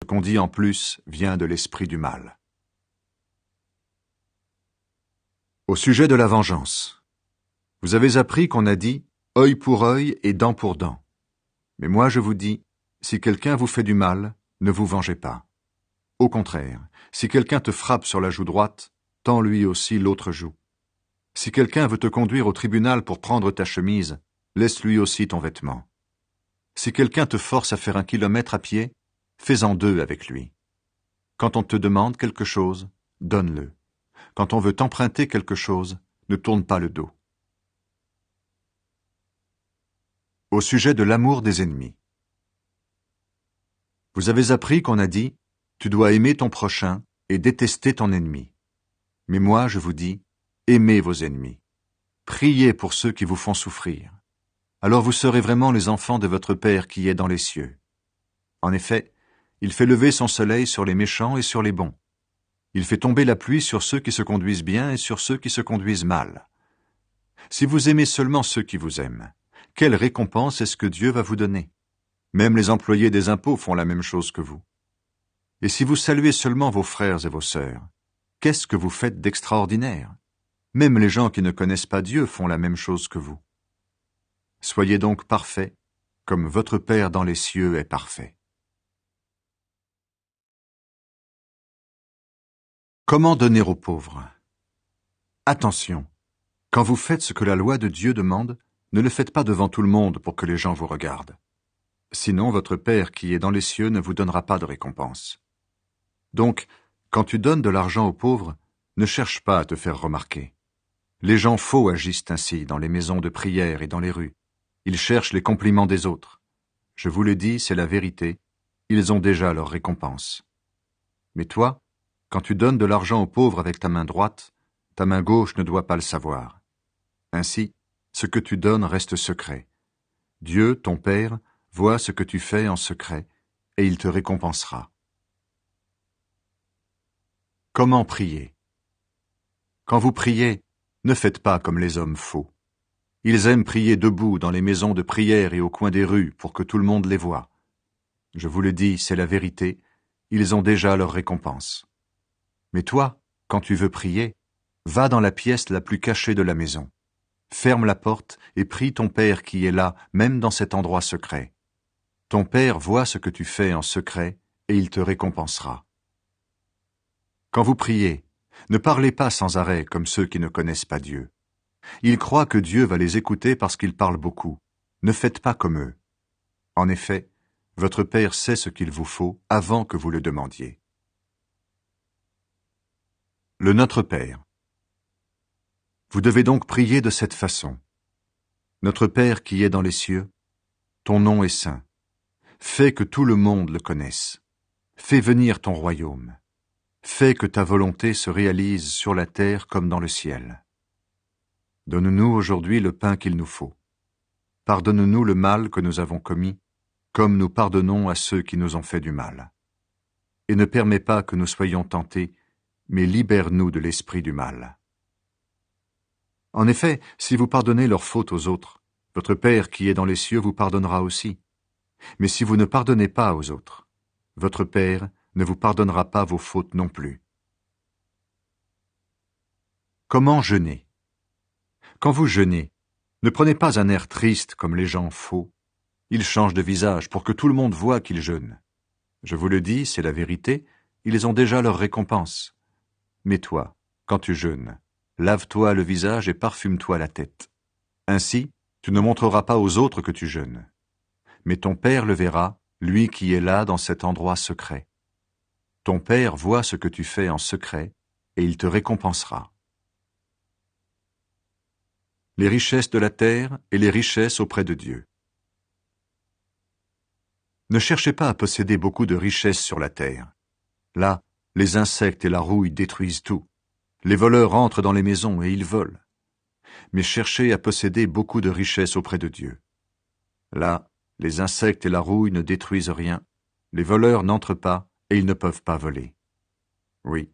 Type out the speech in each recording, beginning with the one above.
qu'on dit en plus vient de l'esprit du mal. Au sujet de la vengeance. Vous avez appris qu'on a dit « œil pour œil et dent pour dent ». Mais moi je vous dis, si quelqu'un vous fait du mal, ne vous vengez pas. Au contraire, si quelqu'un te frappe sur la joue droite, tends lui aussi l'autre joue. Si quelqu'un veut te conduire au tribunal pour prendre ta chemise, laisse lui aussi ton vêtement. Si quelqu'un te force à faire 1 kilomètre à pied, fais-en 2 avec lui. Quand on te demande quelque chose, donne-le. Quand on veut t'emprunter quelque chose, ne tourne pas le dos. Au sujet de l'amour des ennemis. Vous avez appris qu'on a dit « Tu dois aimer ton prochain et détester ton ennemi ». Mais moi, je vous dis « Aimez vos ennemis. Priez pour ceux qui vous font souffrir. Alors vous serez vraiment les enfants de votre Père qui est dans les cieux. En effet, il fait lever son soleil sur les méchants et sur les bons. Il fait tomber la pluie sur ceux qui se conduisent bien et sur ceux qui se conduisent mal. Si vous aimez seulement ceux qui vous aiment, quelle récompense est-ce que Dieu va vous donner? Même les employés des impôts font la même chose que vous. Et si vous saluez seulement vos frères et vos sœurs, qu'est-ce que vous faites d'extraordinaire? Même les gens qui ne connaissent pas Dieu font la même chose que vous. Soyez donc parfaits, comme votre Père dans les cieux est parfait. Comment donner aux pauvres? Attention, quand vous faites ce que la loi de Dieu demande, ne le faites pas devant tout le monde pour que les gens vous regardent. Sinon, votre Père qui est dans les cieux ne vous donnera pas de récompense. Donc, quand tu donnes de l'argent aux pauvres, ne cherche pas à te faire remarquer. Les gens faux agissent ainsi dans les maisons de prière et dans les rues. Ils cherchent les compliments des autres. Je vous le dis, c'est la vérité, ils ont déjà leur récompense. Mais toi, quand tu donnes de l'argent aux pauvres avec ta main droite, ta main gauche ne doit pas le savoir. Ainsi, ce que tu donnes reste secret. Dieu, ton Père, voit ce que tu fais en secret, et il te récompensera. Comment prier? Quand vous priez, ne faites pas comme les hommes faux. Ils aiment prier debout dans les maisons de prière et au coin des rues pour que tout le monde les voie. Je vous le dis, c'est la vérité, ils ont déjà leur récompense. Mais toi, quand tu veux prier, va dans la pièce la plus cachée de la maison. Ferme la porte et prie ton Père qui est là, même dans cet endroit secret. Ton Père voit ce que tu fais en secret et il te récompensera. Quand vous priez, ne parlez pas sans arrêt comme ceux qui ne connaissent pas Dieu. Ils croient que Dieu va les écouter parce qu'ils parlent beaucoup. Ne faites pas comme eux. En effet, votre Père sait ce qu'il vous faut avant que vous le demandiez. Le Notre Père. Vous devez donc prier de cette façon. Notre Père qui est dans les cieux, ton nom est saint. Fais que tout le monde le connaisse. Fais venir ton royaume. Fais que ta volonté se réalise sur la terre comme dans le ciel. Donne-nous aujourd'hui le pain qu'il nous faut. Pardonne-nous le mal que nous avons commis, comme nous pardonnons à ceux qui nous ont fait du mal. Et ne permets pas que nous soyons tentés, mais libère-nous de l'esprit du mal. En effet, si vous pardonnez leurs fautes aux autres, votre Père qui est dans les cieux vous pardonnera aussi. Mais si vous ne pardonnez pas aux autres, votre Père ne vous pardonnera pas vos fautes non plus. Comment jeûner? Quand vous jeûnez, ne prenez pas un air triste comme les gens faux. Ils changent de visage pour que tout le monde voie qu'ils jeûnent. Je vous le dis, c'est la vérité, ils ont déjà leur récompense. Mais toi, quand tu jeûnes, lave-toi le visage et parfume-toi la tête. Ainsi, tu ne montreras pas aux autres que tu jeûnes. Mais ton Père le verra, lui qui est là dans cet endroit secret. Ton Père voit ce que tu fais en secret, et il te récompensera. Les richesses de la terre et les richesses auprès de Dieu. Ne cherchez pas à posséder beaucoup de richesses sur la terre. Là, les insectes et la rouille détruisent tout. Les voleurs entrent dans les maisons et ils volent. Mais cherchez à posséder beaucoup de richesses auprès de Dieu. Là, les insectes et la rouille ne détruisent rien, les voleurs n'entrent pas et ils ne peuvent pas voler. Oui,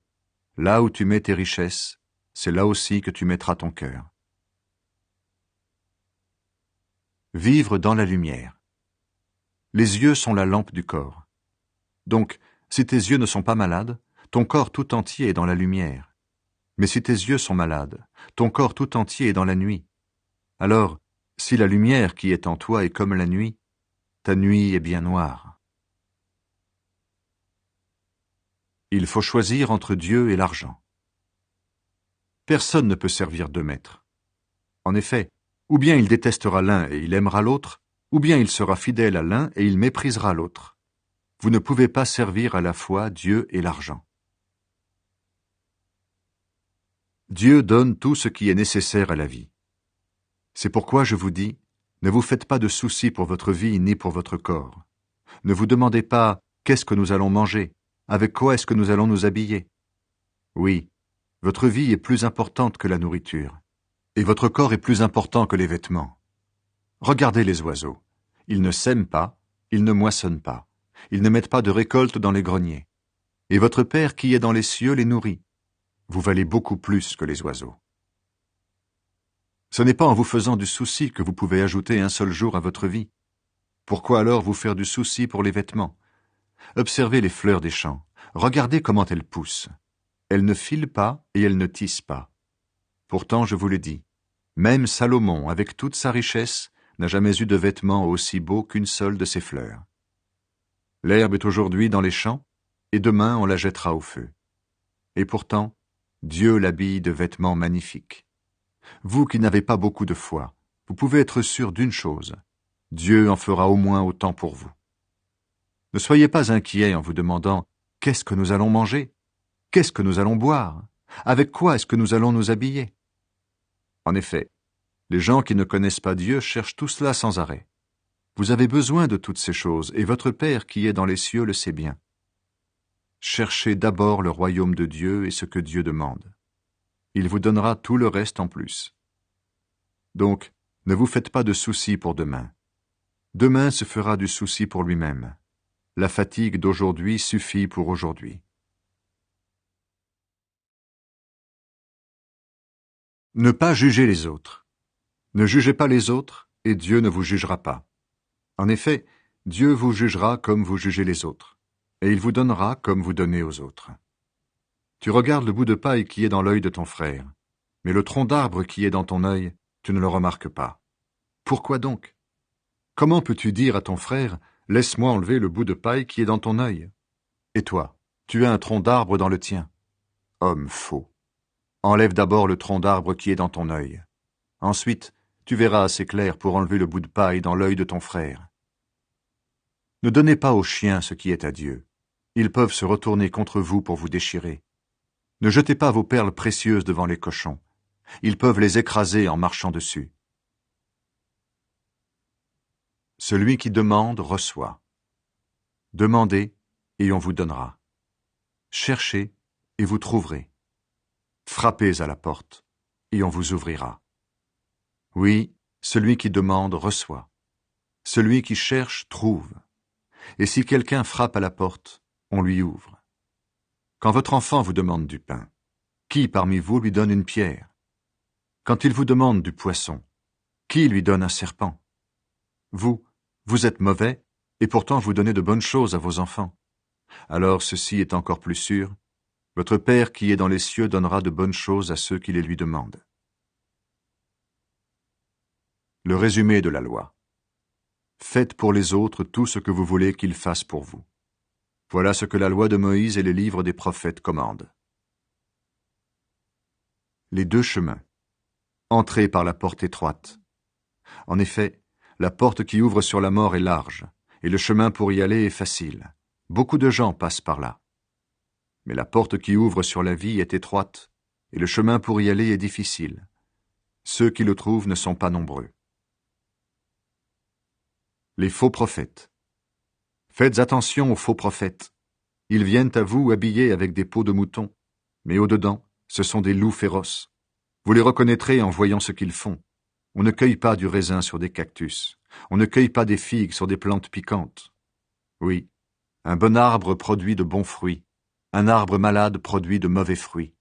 là où tu mets tes richesses, c'est là aussi que tu mettras ton cœur. Vivre dans la lumière. Les yeux sont la lampe du corps. Donc, Si tes yeux ne sont pas malades, ton corps tout entier est dans la lumière. Mais si tes yeux sont malades, ton corps tout entier est dans la nuit. Alors, si la lumière qui est en toi est comme la nuit, ta nuit est bien noire. Il faut choisir entre Dieu et l'argent. Personne ne peut servir deux maîtres. En effet, ou bien il détestera l'un et il aimera l'autre, ou bien il sera fidèle à l'un et il méprisera l'autre. Vous ne pouvez pas servir à la fois Dieu et l'argent. Dieu donne tout ce qui est nécessaire à la vie. C'est pourquoi je vous dis, ne vous faites pas de soucis pour votre vie ni pour votre corps. Ne vous demandez pas « qu'est-ce que nous allons manger ? Avec quoi est-ce que nous allons nous habiller ?» Oui, votre vie est plus importante que la nourriture, et votre corps est plus important que les vêtements. Regardez les oiseaux. Ils ne sèment pas, ils ne moissonnent pas, ils ne mettent pas de récolte dans les greniers. Et votre Père qui est dans les cieux les nourrit. Vous valez beaucoup plus que les oiseaux. Ce n'est pas en vous faisant du souci que vous pouvez ajouter un seul jour à votre vie. Pourquoi alors vous faire du souci pour les vêtements? Observez les fleurs des champs, regardez comment elles poussent. Elles ne filent pas et elles ne tissent pas. Pourtant, je vous le dis, même Salomon, avec toute sa richesse, n'a jamais eu de vêtements aussi beaux qu'une seule de ses fleurs. L'herbe est aujourd'hui dans les champs, et demain on la jettera au feu. Et pourtant, Dieu l'habille de vêtements magnifiques. Vous qui n'avez pas beaucoup de foi, vous pouvez être sûr d'une chose, Dieu en fera au moins autant pour vous. Ne soyez pas inquiets en vous demandant « Qu'est-ce que nous allons manger ? Qu'est-ce que nous allons boire ? Avec quoi est-ce que nous allons nous habiller ?» En effet, les gens qui ne connaissent pas Dieu cherchent tout cela sans arrêt. Vous avez besoin de toutes ces choses, et votre Père qui est dans les cieux le sait bien. Cherchez d'abord le royaume de Dieu et ce que Dieu demande. Il vous donnera tout le reste en plus. Donc, ne vous faites pas de soucis pour demain. Demain se fera du souci pour lui-même. La fatigue d'aujourd'hui suffit pour aujourd'hui. Ne pas juger les autres. Ne jugez pas les autres, et Dieu ne vous jugera pas. En effet, Dieu vous jugera comme vous jugez les autres, et il vous donnera comme vous donnez aux autres. Tu regardes le bout de paille qui est dans l'œil de ton frère, mais le tronc d'arbre qui est dans ton œil, tu ne le remarques pas. Pourquoi donc? Comment peux-tu dire à ton frère, « Laisse-moi enlever le bout de paille qui est dans ton œil » ? Et toi, tu as un tronc d'arbre dans le tien. Homme faux. Enlève d'abord le tronc d'arbre qui est dans ton œil. Ensuite, tu verras assez clair pour enlever le bout de paille dans l'œil de ton frère. Ne donnez pas aux chiens ce qui est à Dieu. Ils peuvent se retourner contre vous pour vous déchirer. Ne jetez pas vos perles précieuses devant les cochons. Ils peuvent les écraser en marchant dessus. Celui qui demande reçoit. Demandez, et on vous donnera. Cherchez, et vous trouverez. Frappez à la porte, et on vous ouvrira. Oui, celui qui demande reçoit. Celui qui cherche trouve. Et si quelqu'un frappe à la porte, on lui ouvre. Quand votre enfant vous demande du pain, qui parmi vous lui donne une pierre? Quand il vous demande du poisson, qui lui donne un serpent? Vous êtes mauvais, et pourtant vous donnez de bonnes choses à vos enfants. Alors ceci est encore plus sûr, votre Père qui est dans les cieux donnera de bonnes choses à ceux qui les lui demandent. Le résumé de la loi. Faites pour les autres tout ce que vous voulez qu'ils fassent pour vous. Voilà ce que la loi de Moïse et les livres des prophètes commandent. Les deux chemins. Entrez par la porte étroite. En effet, la porte qui ouvre sur la mort est large, et le chemin pour y aller est facile. Beaucoup de gens passent par là. Mais la porte qui ouvre sur la vie est étroite, et le chemin pour y aller est difficile. Ceux qui le trouvent ne sont pas nombreux. Les faux prophètes. Faites attention aux faux prophètes. Ils viennent à vous habillés avec des peaux de mouton, mais au-dedans, ce sont des loups féroces. Vous les reconnaîtrez en voyant ce qu'ils font. On ne cueille pas du raisin sur des cactus. On ne cueille pas des figues sur des plantes piquantes. Oui, un bon arbre produit de bons fruits. Un arbre malade produit de mauvais fruits.